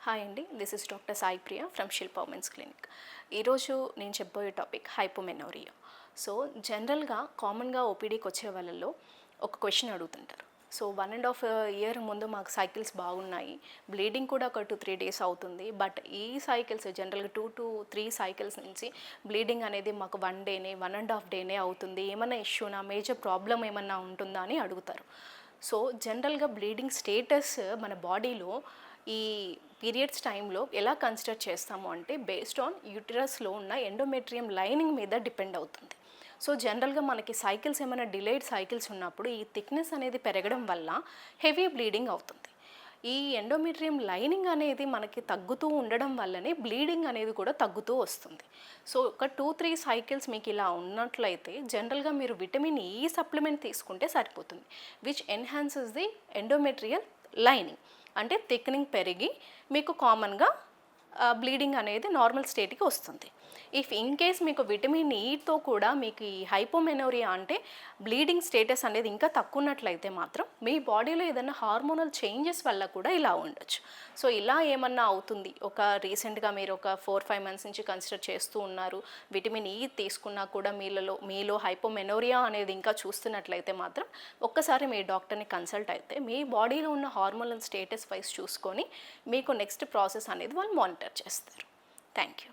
Hi అండి, this is doctor Sai Priya from Shilpa women's clinic. ఈరోజు నేను చెప్పబోయే టాపిక్ హైపోమెనోరియా. సో జనరల్గా కామన్గా ఓపీడీకి వచ్చే వాళ్ళలో ఒక క్వశ్చన్ అడుగుతుంటారు. సో 1.5 year ముందు మాకు సైకిల్స్ బాగున్నాయి, బ్లీడింగ్ కూడా ఒక 2-3 days అవుతుంది, బట్ ఈ సైకిల్స్ జనరల్గా 2 to 3 సైకిల్స్ నుంచి బ్లీడింగ్ అనేది మాకు 1 dayనే 1.5 dayనే అవుతుంది, ఏమన్నా ఇష్యూనా, మేజర్ ప్రాబ్లం ఏమన్నా ఉంటుందా అని అడుగుతారు. సో జనరల్గా బ్లీడింగ్ స్టేటస్ మన బాడీలో ఈ పీరియడ్స్ టైంలో ఎలా కన్సిడర్ చేస్తాము అంటే బేస్డ్ ఆన్ యూటరస్లో ఉన్న ఎండోమెట్రియం లైనింగ్ మీద డిపెండ్ అవుతుంది. సో జనరల్గా మనకి సైకిల్స్ ఏమైనా డిలేడ్ సైకిల్స్ ఉన్నప్పుడు ఈ థిక్నెస్ అనేది పెరగడం వల్ల హెవీ బ్లీడింగ్ అవుతుంది. ఈ ఎండోమెట్రియం లైనింగ్ అనేది మనకి తగ్గుతూ ఉండడం వల్లనే బ్లీడింగ్ అనేది కూడా తగ్గుతూ వస్తుంది. సో ఒక 2-3 సైకిల్స్ మీకు ఇలా ఉన్నట్లయితే జనరల్గా మీరు విటమిన్ ఈ సప్లిమెంట్ తీసుకుంటే సరిపోతుంది, which enhances the endometrial lining. అంటే థిక్నింగ్ పెరిగి మీకు కామన్గా బ్లీడింగ్ అనేది నార్మల్ స్టేట్కి వస్తుంది. ఇఫ్ ఇన్ కేస్ మీకు విటమిన్ ఈతో కూడా మీకు ఈ హైపోమెనోరియా అంటే బ్లీడింగ్ స్టేటస్ అనేది ఇంకా తక్కువ ఉన్నట్లయితే మాత్రం మీ బాడీలో ఏదైనా హార్మోనల్ చేంజెస్ వల్ల కూడా ఇలా ఉండొచ్చు. సో ఇలా ఏమన్నా అవుతుంది, ఒక రీసెంట్గా మీరు ఒక 4-5 months నుంచి కన్సిడర్ చేస్తూ ఉన్నారు, విటమిన్ ఈ తీసుకున్నా కూడా మీలో హైపోమెనోరియా అనేది ఇంకా చూస్తున్నట్లయితే మాత్రం ఒక్కసారి మీ డాక్టర్ని కన్సల్ట్ అయితే మీ బాడీలో ఉన్న హార్మోనల్ స్టేటస్ వైజ్ చూసుకొని మీకు నెక్స్ట్ ప్రాసెస్ అనేది వాళ్ళు మానిటర్ చేస్తారు. Thank you.